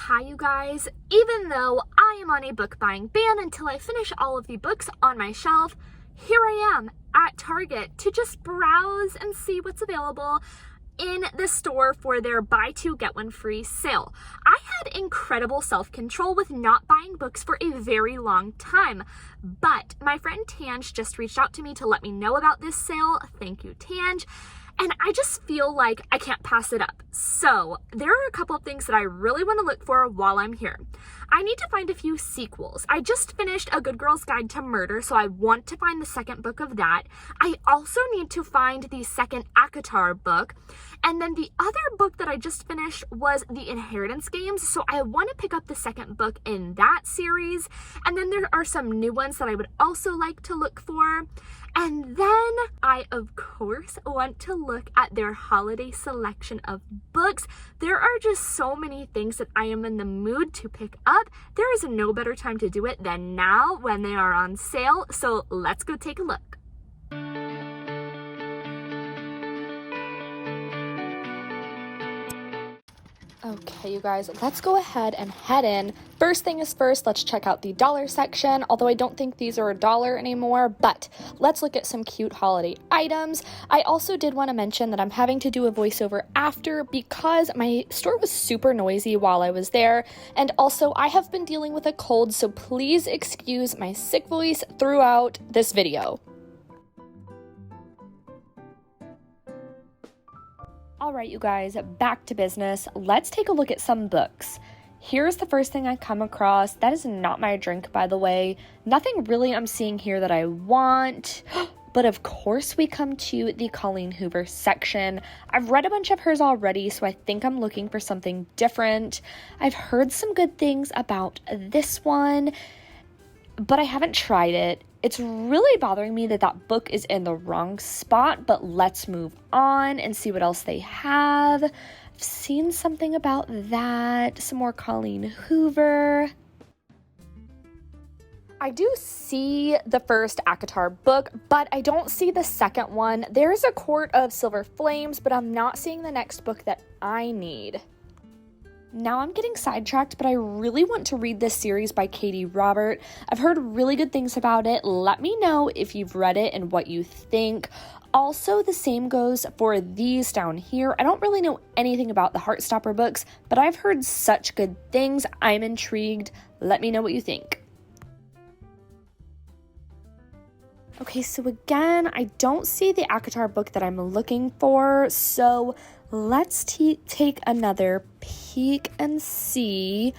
Hi, you guys. Even though I am on a book buying ban until I finish all of the books on my shelf, here I am at Target to just browse and see what's available in the store for their buy two get one free sale. I had incredible self-control with not buying books for a very long time, but my friend Tange just reached out to me to let me know about this sale. Thank you, Tange. And I just feel like I can't pass it up. So there are a couple of things that I really want to look for while I'm here. I need to find a few sequels. I just finished A Good Girl's Guide to Murder, so I want to find the second book of that. I also need to find the second ACOTAR book. And then the other book that I just finished was The Inheritance Games, so I want to pick up the second book in that series. And then there are some new ones that I would also like to look for. And then I, of course, want to look at their holiday selection of books. There are just so many things that I am in the mood to pick up. There is no better time to do it than now when they are on sale. So let's go take a look. Okay, you guys, let's go ahead and head in. First thing is first, let's check out the dollar section, although I don't think these are $1 anymore, but let's look at some cute holiday items. I also did want to mention that I'm having to do a voiceover after because my store was super noisy while I was there, and also I have been dealing with a cold, so please excuse my sick voice throughout this video. All right, you guys, back to business. Let's take a look at some books. Here's the first thing I come across. That is not my drink, by the way. Nothing really I'm seeing here that I want. But of course we come to the Colleen Hoover section. I've read a bunch of hers already, so I think I'm looking for something different. I've heard some good things about this one, but I haven't tried it. It's really bothering me that that book is in the wrong spot, but let's move on and see what else they have. I've seen something about that. Some more Colleen Hoover. I do see the first ACOTAR book, but I don't see the second one. There's A Court of Silver Flames, but I'm not seeing the next book that I need. Now I'm getting sidetracked, but I really want to read this series by Katee Robert. I've heard really good things about it. Let me know if you've read it and what you think. Also, the same goes for these down here. I don't really know anything about the Heartstopper books, but I've heard such good things. I'm intrigued. Let me know what you think. Okay, so again, I don't see the ACOTAR book that I'm looking for, so let's take another peek and see.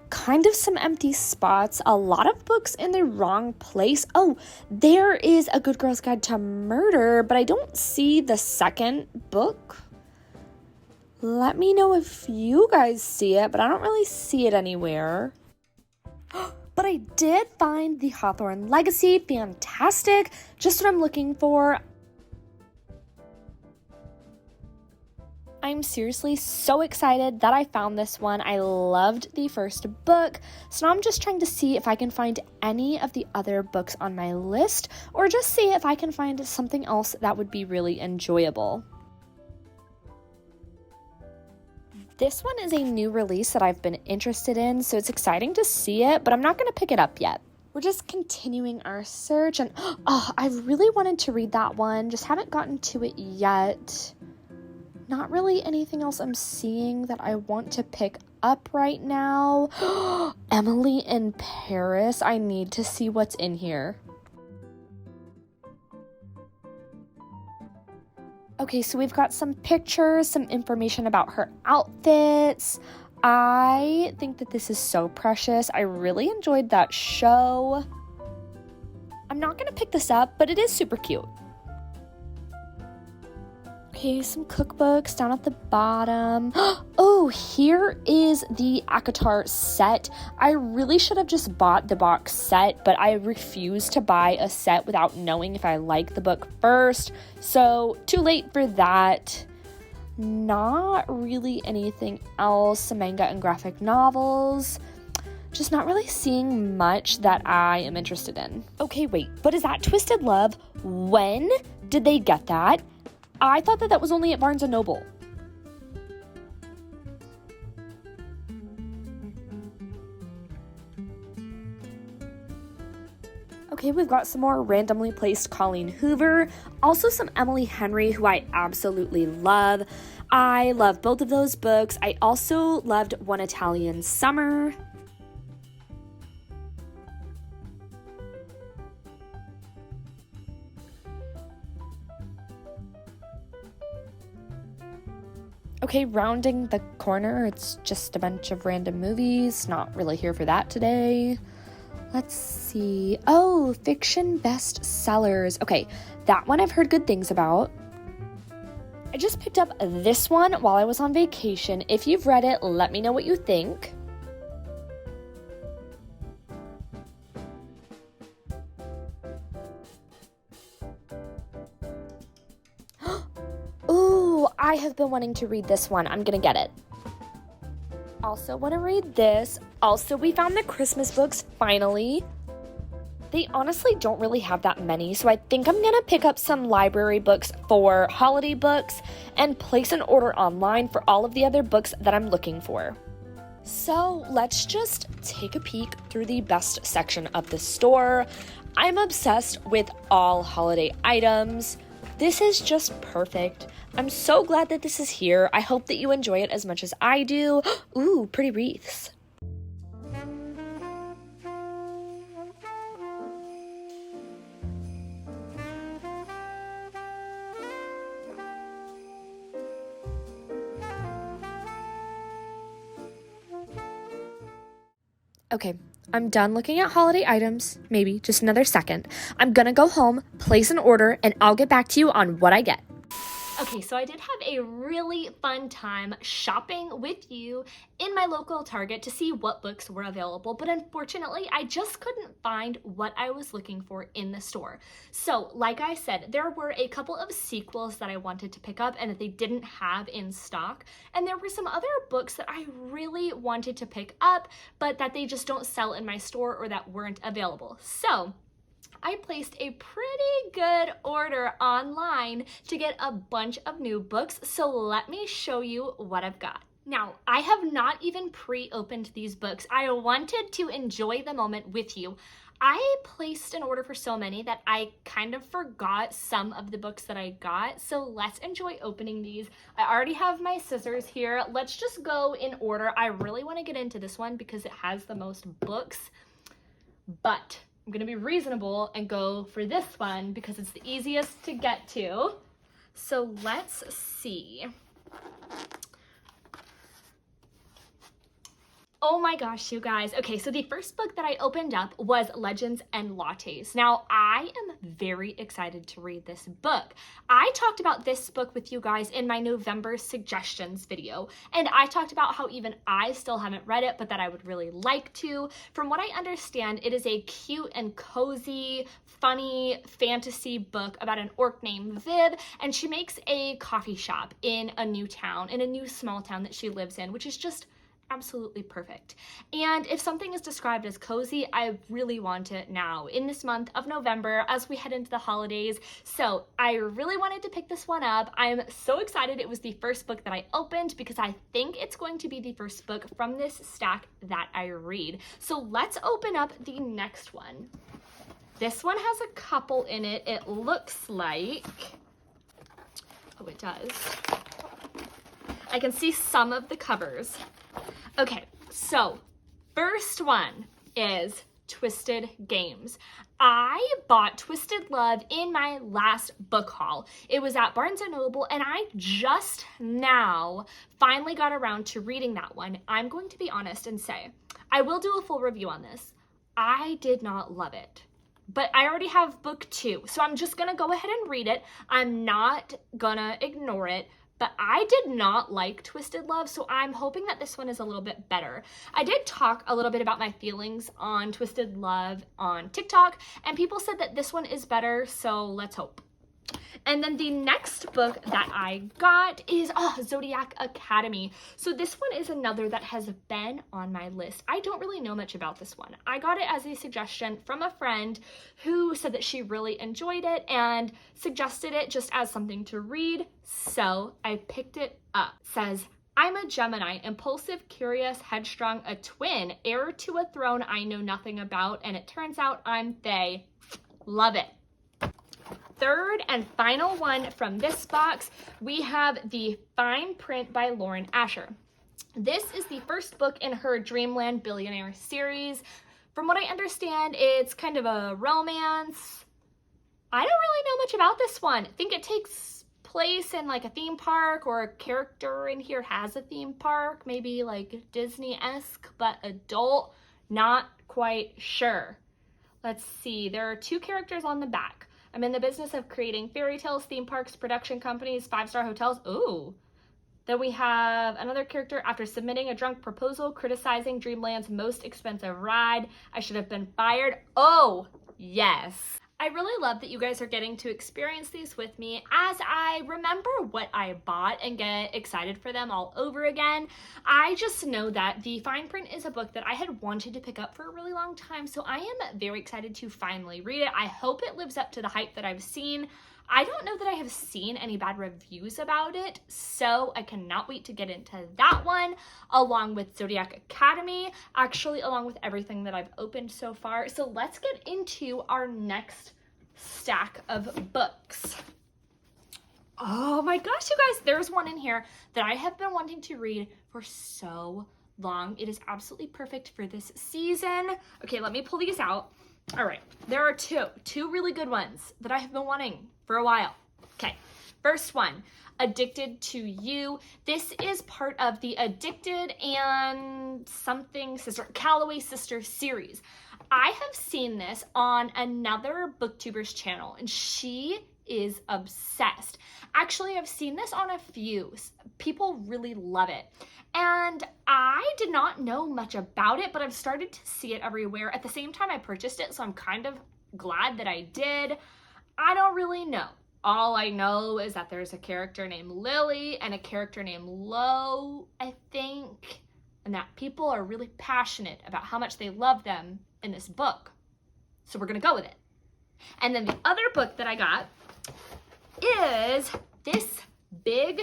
Kind of some empty spots, a lot of books in the wrong place. Oh, there is A Good Girl's Guide to Murder, but I don't see the second book. Let me know if you guys see it, but I don't really see it anywhere. But I did find the Hawthorne Legacy. Fantastic. Just what I'm looking for. I'm seriously so excited that I found this one. I loved the first book. So now I'm just trying to see if I can find any of the other books on my list, or just see if I can find something else that would be really enjoyable. This one is a new release that I've been interested in, so it's exciting to see it, but I'm not going to pick it up yet. We're just continuing our search, and I really wanted to read that one, just haven't gotten to it yet. Not really anything else I'm seeing that I want to pick up right now. Emily in Paris, I need to see what's in here. Okay, so we've got some pictures, some information about her outfits. I think that this is so precious. I really enjoyed that show. I'm not going to pick this up, but it is super cute. Okay, some cookbooks down at the bottom. Oh, here is the ACOTAR set. I really should have just bought the box set, but I refuse to buy a set without knowing if I like the book first. So, too late for that. Not really anything else. Some manga and graphic novels. Just not really seeing much that I am interested in. Okay, wait, but is that Twisted Love? When did they get that? I thought that was only at Barnes & Noble. Okay, we've got some more randomly placed Colleen Hoover, also some Emily Henry, who I absolutely love. I love both of those books. I also loved One Italian Summer. Okay, rounding the corner, it's just a bunch of random movies. Not really here for that today. Let's see. Oh, fiction bestsellers. Okay, that one I've heard good things about. I just picked up this one while I was on vacation. If you've read it, let me know what you think. Ooh, I have been wanting to read this one. I'm gonna get it. Also want to read this. Also, we found the Christmas books finally. They honestly don't really have that many, so I think I'm gonna pick up some library books for holiday books and place an order online for all of the other books that I'm looking for. So let's just take a peek through the best section of the store. I'm obsessed with all holiday items. This is just perfect. I'm so glad that this is here. I hope that you enjoy it as much as I do. Ooh, pretty wreaths. Okay, I'm done looking at holiday items. Maybe just another second. I'm gonna go home, place an order, and I'll get back to you on what I get. Okay, so I did have a really fun time shopping with you in my local Target to see what books were available, but unfortunately, I just couldn't find what I was looking for in the store. So, like I said, there were a couple of sequels that I wanted to pick up and that they didn't have in stock, and there were some other books that I really wanted to pick up, but that they just don't sell in my store or that weren't available. So, I placed a pretty good order online to get a bunch of new books, so let me show you what I've got. Now, I have not even pre-opened these books. I wanted to enjoy the moment with you. I placed an order for so many that I kind of forgot some of the books that I got, so let's enjoy opening these. I already have my scissors here. Let's just go in order. I really want to get into this one because it has the most books, but I'm gonna be reasonable and go for this one because it's the easiest to get to. So let's see. Oh my gosh, you guys. Okay, so the first book that I opened up was Legends and Lattes. Now, I am very excited to read this book. I talked about this book with you guys in my November suggestions video, and I talked about how even I still haven't read it, but that I would really like to. From what I understand, it is a cute and cozy, funny fantasy book about an orc named Viv, and she makes a coffee shop in a new town, in a new small town that she lives in, which is just absolutely perfect. And if something is described as cozy, I really want it now in this month of November as we head into the holidays. So I really wanted to pick this one up. I'm so excited. It was the first book that I opened because I think it's going to be the first book from this stack that I read. So let's open up the next one. This one has a couple in it. It looks like, oh, it does. I can see some of the covers. Okay, so first one is Twisted Games. I bought Twisted Love in my last book haul. It was at Barnes & Noble, and I just now finally got around to reading that one. I'm going to be honest and say, I will do a full review on this. I did not love it. But I already have book 2, so I'm just gonna go ahead and read it. I'm not gonna ignore it. But I did not like Twisted Love, so I'm hoping that this one is a little bit better. I did talk a little bit about my feelings on Twisted Love on TikTok, and people said that this one is better, so let's hope. And then the next book that I got is Zodiac Academy. So this one is another that has been on my list. I don't really know much about this one. I got it as a suggestion from a friend who said that she really enjoyed it and suggested it just as something to read. So I picked it up. It says, I'm a Gemini, impulsive, curious, headstrong, a twin, heir to a throne I know nothing about, and it turns out I'm Faye. Love it. Third and final one from this box, we have The Fine Print by Lauren Asher. This is the first book in her Dreamland Billionaire series. From what I understand, it's kind of a romance. I don't really know much about this one. I think it takes place in like a theme park, or a character in here has a theme park, maybe like Disney-esque, but adult. Not quite sure. Let's see, there are 2 characters on the back. I'm in the business of creating fairy tales, theme parks, production companies, 5-star hotels. Ooh. Then we have another character. After submitting a drunk proposal criticizing Dreamland's most expensive ride, I should have been fired. Oh, yes. I really love that you guys are getting to experience these with me as I remember what I bought and get excited for them all over again. I just know that The Fine Print is a book that I had wanted to pick up for a really long time, so I am very excited to finally read it. I hope it lives up to the hype that I've seen. I don't know that I have seen any bad reviews about it, so I cannot wait to get into that one, along with Zodiac Academy, actually along with everything that I've opened so far. So let's get into our next stack of books. Oh my gosh, you guys, there's one in here that I have been wanting to read for so long. It is absolutely perfect for this season. Okay, let me pull these out. All right, there are two really good ones that I have been wanting for a while. Okay, first one, Addicted to You. This is part of the Addicted and something sister, Calloway Sister series. I have seen this on another booktuber's channel, and she is obsessed. Actually, I've seen this on a few. People really love it. And I did not know much about it, but I've started to see it everywhere. At the same time, I purchased it, so I'm kind of glad that I did. I don't really know. All I know is that there's a character named Lily and a character named Lo, I think, and that people are really passionate about how much they love them in this book. So we're gonna go with it. And then the other book that I got is this big,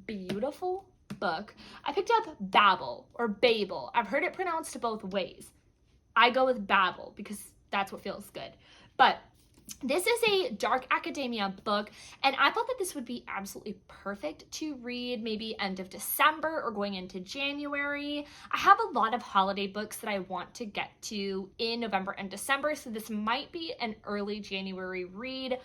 beautiful book. I picked up Babel or Babel. I've heard it pronounced both ways. I go with Babel because that's what feels good. But this is a dark academia book, and I thought that this would be absolutely perfect to read maybe end of December or going into January. I have a lot of holiday books that I want to get to in November and December, so this might be an early January read.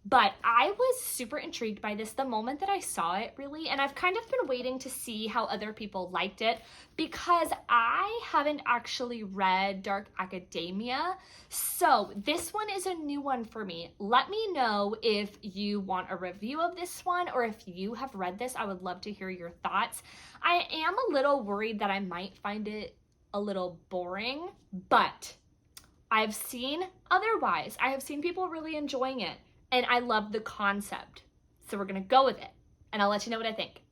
But I was super intrigued by this the moment that I saw it, really, and I've kind of been waiting to see how other people liked it because I haven't actually read Dark Academia, so this one is a new one for me. Let me know if you want a review of this one or if you have read this. I would love to hear your thoughts. I am a little worried that I might find it a little boring, but I've seen otherwise. I have seen people really enjoying it. And I love the concept. So we're gonna go with it. And I'll let you know what I think.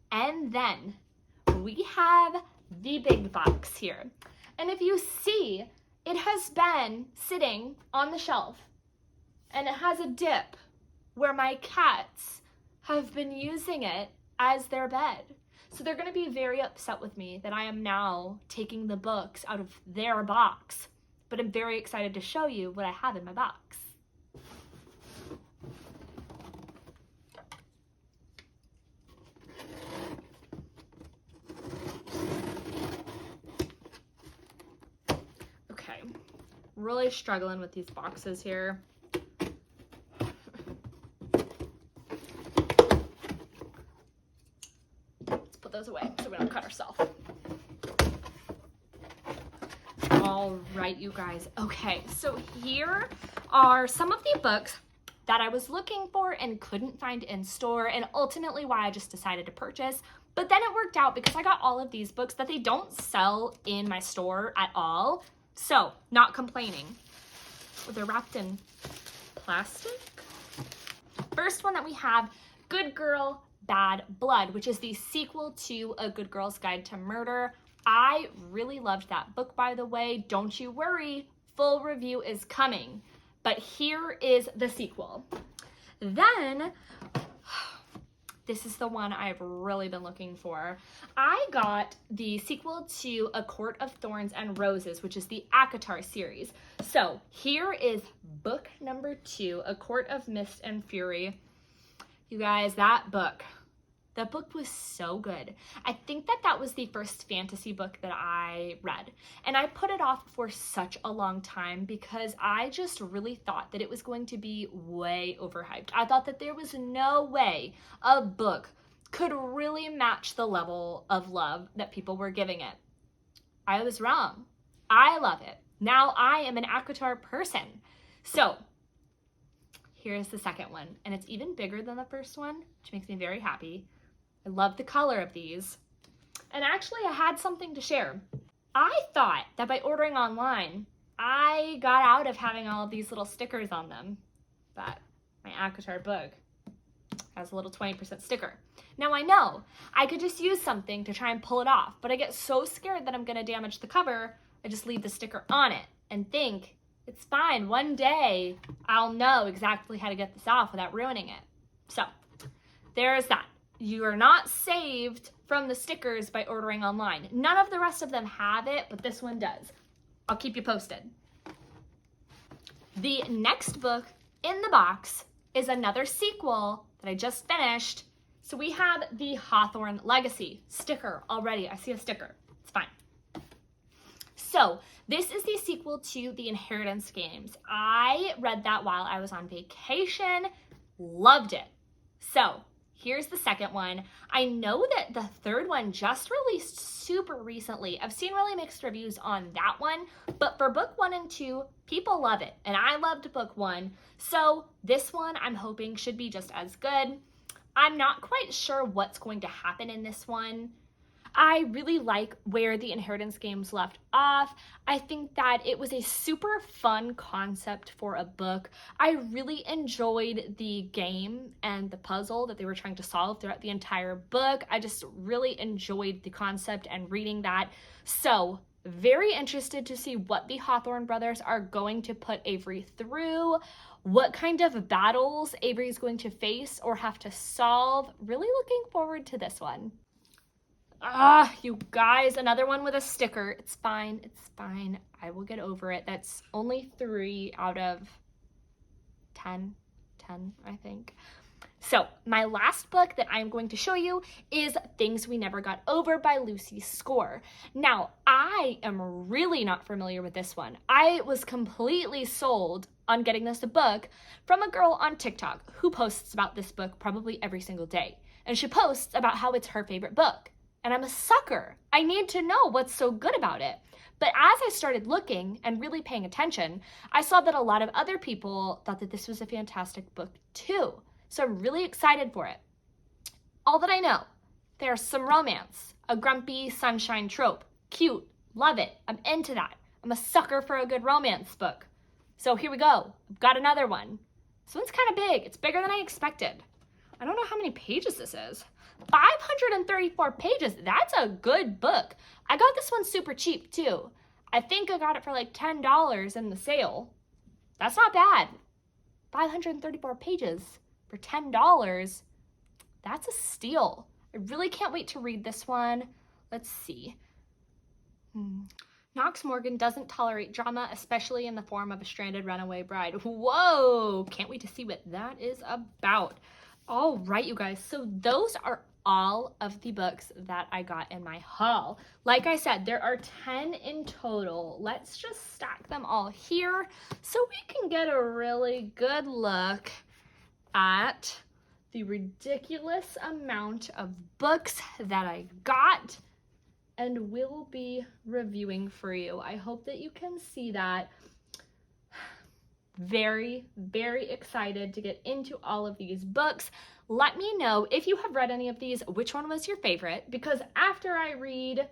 And then we have the big box here. And if you see, it has been sitting on the shelf. And it has a dip where my cats have been using it as their bed. So they're gonna be very upset with me that I am now taking the books out of their box. But I'm very excited to show you what I have in my box. Really struggling with these boxes here. Let's put those away so we don't cut ourselves. All right, you guys. Okay, so here are some of the books that I was looking for and couldn't find in store, and ultimately why I just decided to purchase. But then it worked out because I got all of these books that they don't sell in my store at all. So, not complaining. They're wrapped in plastic. First one that we have, Good Girl, Bad Blood, which is the sequel to A Good Girl's Guide to Murder. I really loved that book, by the way. Don't you worry, full review is coming. But here is the sequel. Then, this is the one I've really been looking for. I got the sequel to A Court of Thorns and Roses, which is the ACOTAR series. So here is book number 2, A Court of Mist and Fury. You guys, that book was so good. I think that was the first fantasy book that I read. And I put it off for such a long time because I just really thought that it was going to be way overhyped. I thought that there was no way a book could really match the level of love that people were giving it. I was wrong. I love it. Now I am an ACOTAR person. So here's the second one. And it's even bigger than the first one, which makes me very happy. I love the color of these. And actually, I had something to share. I thought that by ordering online, I got out of having all of these little stickers on them. But my ACOTAR book has a little 20% sticker. Now I know I could just use something to try and pull it off, but I get so scared that I'm gonna damage the cover, I just leave the sticker on it and think, it's fine, one day I'll know exactly how to get this off without ruining it. So there's that. You are not saved from the stickers by ordering online. None of the rest of them have it, but this one does. I'll keep you posted. The next book in the box is another sequel that I just finished. So we have the Hawthorne Legacy sticker already. I see a sticker. It's fine. So this is the sequel to the Inheritance Games. I read that while I was on vacation. Loved it. So here's the second one. I know that the third one just released super recently. I've seen really mixed reviews on that one, but for book 1 and 2, people love it. And I loved book 1. So this one I'm hoping should be just as good. I'm not quite sure what's going to happen in this one. I really like where the Inheritance Games left off. I think that it was a super fun concept for a book. I really enjoyed the game and the puzzle that they were trying to solve throughout the entire book. I just really enjoyed the concept and reading that. So very interested to see what the Hawthorne brothers are going to put Avery through, what kind of battles Avery is going to face or have to solve. Really looking forward to this one. You guys, another one with a sticker. It's fine. It's fine. I will get over it. That's only 3 out of 10, I think. So my last book that I'm going to show you is Things We Never Got Over by Lucy Score. Now, I am really not familiar with this one. I was completely sold on getting this book from a girl on TikTok who posts about this book probably every single day. And she posts about how it's her favorite book. And I'm a sucker. I need to know what's so good about it. But as I started looking and really paying attention, I saw that a lot of other people thought that this was a fantastic book too. So I'm really excited for it. All that I know, there's some romance, a grumpy sunshine trope. Cute, love it, I'm into that. I'm a sucker for a good romance book. So here we go, I've got another one. This one's kind of big, it's bigger than I expected. I don't know how many pages this is. 534 pages, that's a good book. I got this one super cheap too. I think I got it for like $10 in the sale. That's not bad. 534 pages for $10, that's a steal. I really can't wait to read this one. Let's see. Knox Morgan doesn't tolerate drama, especially in the form of a stranded runaway bride. Whoa, can't wait to see what that is about. All right, you guys, so those are all of the books that I got in my haul. Like I said, there are 10 in total. Let's just stack them all here so we can get a really good look at the ridiculous amount of books that I got and will be reviewing for you. I hope that you can see that. Very, very excited to get into all of these books. Let me know if you have read any of these, which one was your favorite, because after I read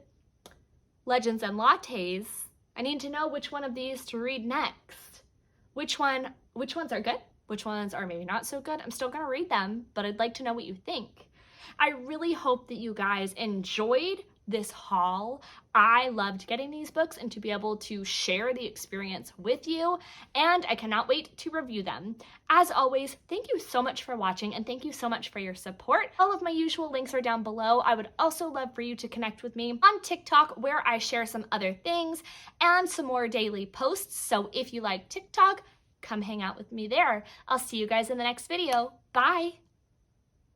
Legends and Lattes, I need to know which one of these to read next. Which ones are good, which ones are maybe not so good. I'm still gonna read them, but I'd like to know what you think. I really hope that you guys enjoyed this haul. I loved getting these books and to be able to share the experience with you, and I cannot wait to review them. As always, thank you so much for watching and thank you so much for your support. All of my usual links are down below. I would also love for you to connect with me on TikTok, where I share some other things and some more daily posts. So if you like TikTok, come hang out with me there. I'll see you guys in the next video. Bye.